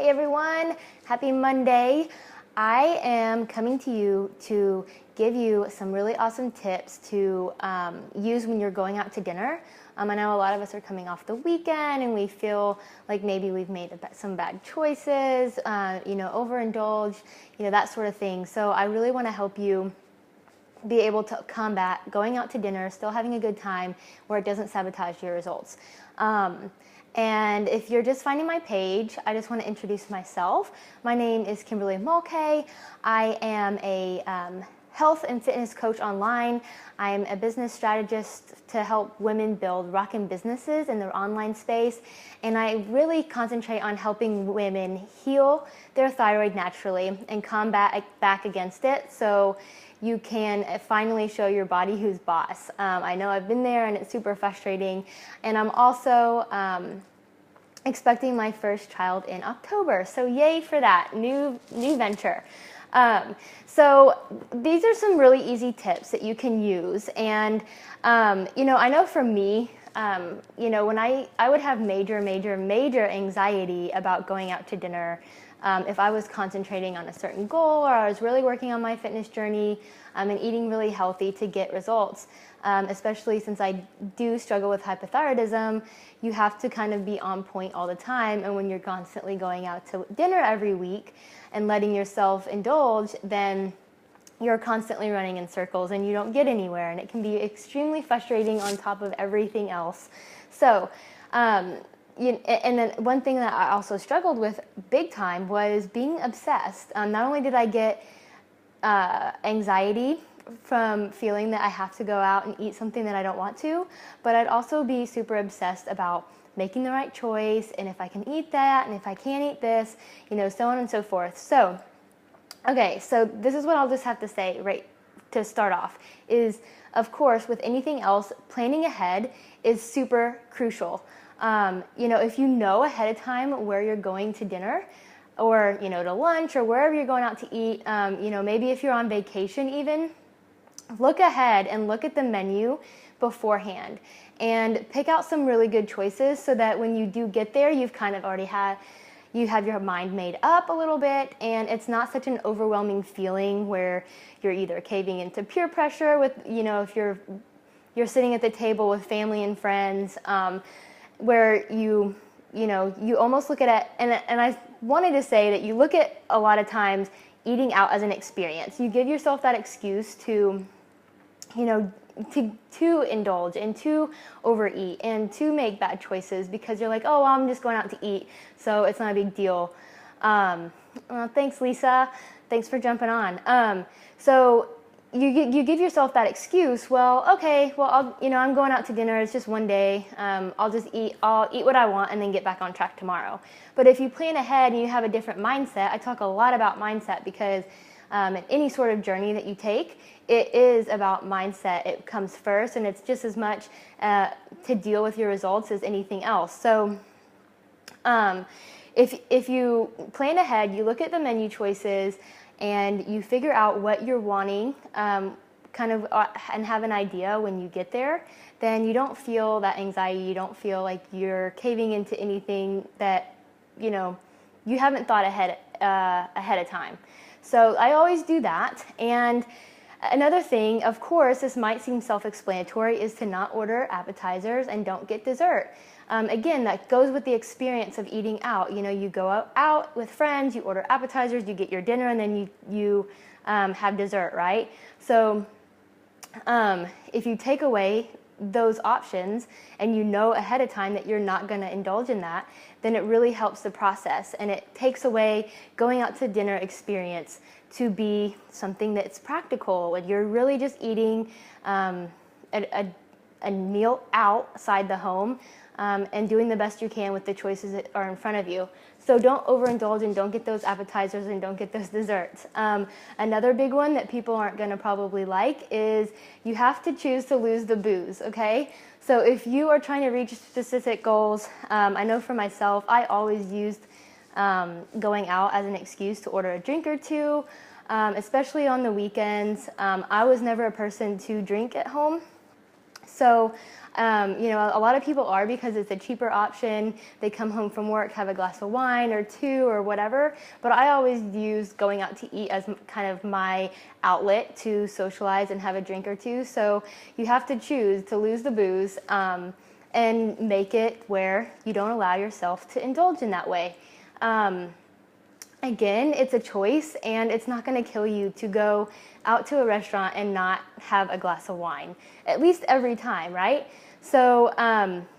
Hey everyone, happy Monday. I am coming to you to give you some really awesome tips to use when you're going out to dinner. I know a lot of us are coming off the weekend and we feel like maybe we've made some bad choices, overindulge, that sort of thing. So I really want to help you be able to combat going out to dinner, still having a good time where it doesn't sabotage your results. And if you're just finding my page, I just want to introduce myself. My name is Kimberly Mulcahy. I am a health and fitness coach online. I'm a business strategist to help women build rockin' businesses in their online space. And I really concentrate on helping women heal their thyroid naturally and combat back against it so you can finally show your body who's boss. I know I've been there and it's super frustrating. And I'm also expecting my first child in October. So yay for that, new venture. So these are some really easy tips that you can use. And, I know for me, when I would have major anxiety about going out to dinner if I was concentrating on a certain goal or I was really working on my fitness journey and eating really healthy to get results. Especially since I do struggle with hypothyroidism, you have to kind of be on point all the time. And when you're constantly going out to dinner every week and letting yourself indulge, then you're constantly running in circles and you don't get anywhere. And it can be extremely frustrating on top of everything else. So, and then one thing that I also struggled with big time was being obsessed. Not only did I get anxiety from feeling that I have to go out and eat something that I don't want to, but I'd also be super obsessed about making the right choice and if I can eat that and if I can't eat this, so on and so forth. So, okay, so this is what I'll just have to say right to start off is, of course, with anything else, planning ahead is super crucial. If you know ahead of time where you're going to dinner or, to lunch or wherever you're going out to eat, maybe if you're on vacation even, look ahead and look at the menu beforehand and pick out some really good choices so that when you do get there, you've kind of already you have your mind made up a little bit and it's not such an overwhelming feeling where you're either caving into peer pressure with, if you're sitting at the table with family and friends, where you almost look at it, and I wanted to say that you look at a lot of times eating out as an experience. You give yourself that excuse to indulge and to overeat and to make bad choices because you're like, oh, well, I'm just going out to eat, so it's not a big deal. Well, thanks, Lisa. Thanks for jumping on. So you give yourself that excuse. Well, okay, well, I'm going out to dinner. It's just one day. I'll eat what I want and then get back on track tomorrow. But if you plan ahead and you have a different mindset, I talk a lot about mindset because in any sort of journey that you take, it is about mindset. It comes first, and it's just as much to deal with your results as anything else. So if you plan ahead, you look at the menu choices, and you figure out what you're wanting and have an idea when you get there, then you don't feel that anxiety. You don't feel like you're caving into anything that, you haven't thought ahead of time. So I always do that. And another thing, of course, this might seem self-explanatory, is to not order appetizers and don't get dessert. Again, that goes with the experience of eating out. You go out with friends, you order appetizers, you get your dinner, and then you have dessert, right? So if you take away those options and you know ahead of time that you're not going to indulge in that, then it really helps the process, and it takes away going out to dinner experience to be something that's practical and you're really just eating a meal outside the home and doing the best you can with the choices that are in front of you. So don't overindulge and don't get those appetizers and don't get those desserts. Another big one that people aren't going to probably like is you have to choose to lose the booze, okay? So if you are trying to reach specific goals, I know for myself, I always used going out as an excuse to order a drink or two, especially on the weekends. I was never a person to drink at home. So You know, a lot of people are because it's a cheaper option. They come home from work, have a glass of wine or two or whatever. But I always use going out to eat as kind of my outlet to socialize and have a drink or two. So you have to choose to lose the booze and make it where you don't allow yourself to indulge in that way. Again, it's a choice, and it's not going to kill you to go out to a restaurant and not have a glass of wine, at least every time, right? So,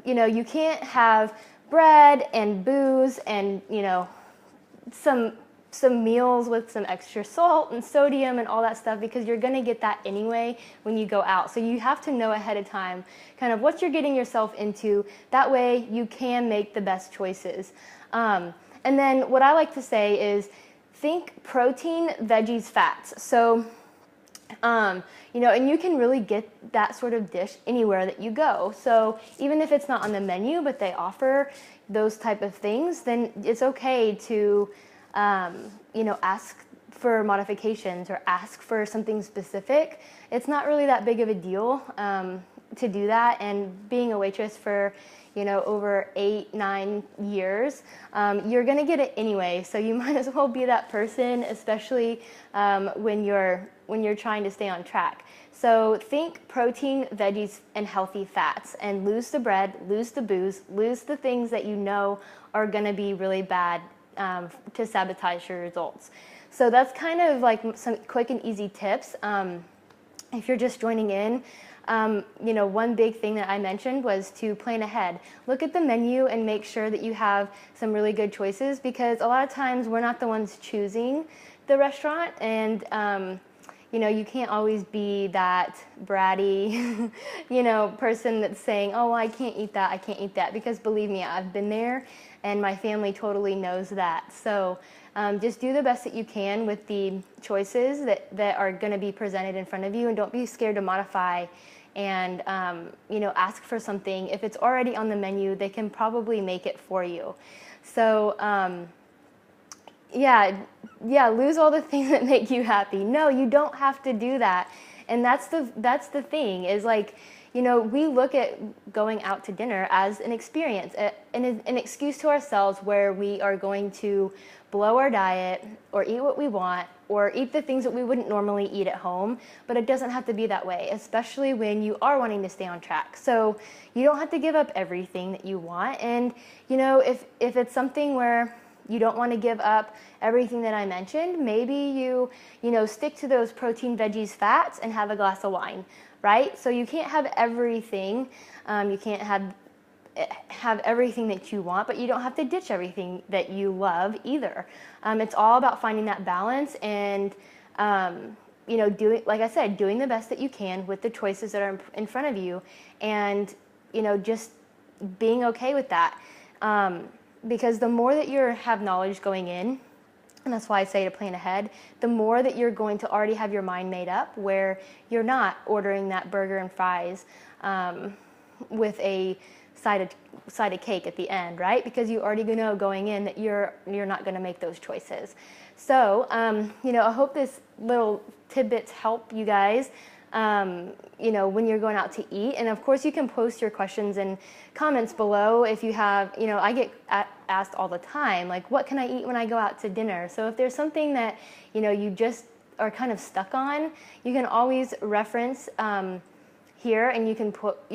you know, you can't have bread and booze and, you know, some meals with some extra salt and sodium and all that stuff, because you're going to get that anyway when you go out. So you have to know ahead of time kind of what you're getting yourself into. That way you can make the best choices. And then what I like to say is think protein, veggies, fats. So, you know, and you can really get that sort of dish anywhere that you go. So even if it's not on the menu, but they offer those type of things, then it's okay to, you know, ask for modifications or ask for something specific. It's not really that big of a deal to do that. And being a waitress for, you know, over 8-9 years, you're gonna get it anyway. So you might as well be that person, especially when you're trying to stay on track. So think protein, veggies, and healthy fats, and lose the bread, lose the booze, lose the things that you know are gonna be really bad to sabotage your results. So that's kind of like some quick and easy tips. If you're just joining in, you know, one big thing that I mentioned was to plan ahead. Look at the menu and make sure that you have some really good choices, because a lot of times we're not the ones choosing the restaurant, and you know, you can't always be that bratty, you know, person that's saying, oh, I can't eat that, because believe me, I've been there and my family totally knows that. So just do the best that you can with the choices that are going to be presented in front of you, and don't be scared to modify and you know, ask for something. If it's already on the menu, they can probably make it for you. So yeah, lose all the things that make you happy. No, you don't have to do that. And that's the thing, is like, you know, we look at going out to dinner as an experience, an excuse to ourselves where we are going to blow our diet or eat what we want or eat the things that we wouldn't normally eat at home. But it doesn't have to be that way, especially when you are wanting to stay on track. So you don't have to give up everything that you want. And, you know, if it's something where you don't want to give up everything that I mentioned, maybe you know, stick to those protein, veggies, fats, and have a glass of wine, right? So you can't have everything. You can't have everything that you want, but you don't have to ditch everything that you love either. It's all about finding that balance and, you know, like I said, doing the best that you can with the choices that are in front of you, and, you know, just being okay with that. Because the more that you have knowledge going in, and that's why I say to plan ahead, the more that you're going to already have your mind made up, where you're not ordering that burger and fries with a side of cake at the end, right? Because you already know going in that you're not going to make those choices. So, you know, I hope this little tidbits help you guys, you know, when you're going out to eat. And of course, you can post your questions and comments below if you have, you know, I get asked all the time, like, what can I eat when I go out to dinner? So if there's something that, you know, you just are kind of stuck on, you can always reference here, and you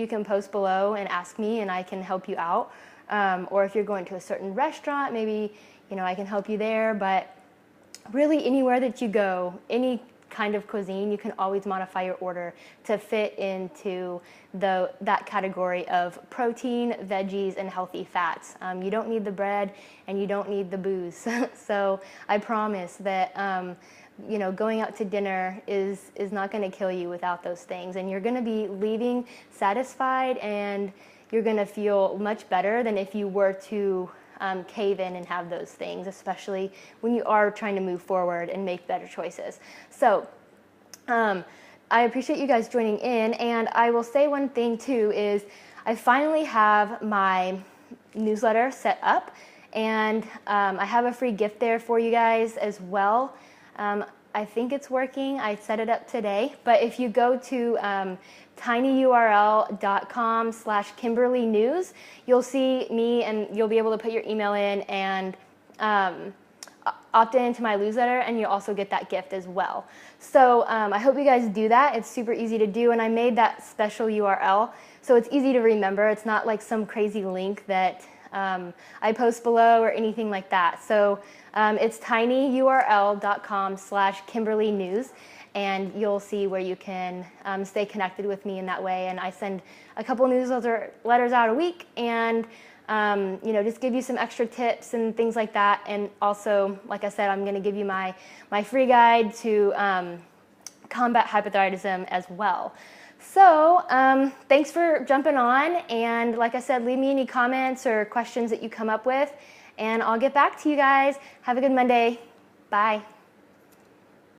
can post below and ask me, and I can help you out. Or if you're going to a certain restaurant, maybe, you know, I can help you there. But really, anywhere that you go, any kind of cuisine, you can always modify your order to fit into that category of protein, veggies, and healthy fats. You don't need the bread and you don't need the booze. So I promise that you know, going out to dinner is not going to kill you without those things, and you're going to be leaving satisfied, and you're going to feel much better than if you were to cave in and have those things, especially when you are trying to move forward and make better choices. So I appreciate you guys joining in, and I will say one thing too is I finally have my newsletter set up, and I have a free gift there for you guys as well. I think it's working. I set it up today. But if you go to tinyurl.com/Kimberly News, you'll see me and you'll be able to put your email in and opt into my newsletter, and you'll also get that gift as well. So I hope you guys do that. It's super easy to do, and I made that special URL so it's easy to remember. It's not like some crazy link that I post below or anything like that. So it's tinyurl.com/Kimberly News, and you'll see where you can stay connected with me in that way. And I send a couple newsletters out a week, and just give you some extra tips and things like that. And also, like I said, I'm going to give you my free guide to combat hypothyroidism as well. So thanks for jumping on, and like I said, leave me any comments or questions that you come up with, and I'll get back to you guys. Have a good Monday. Bye.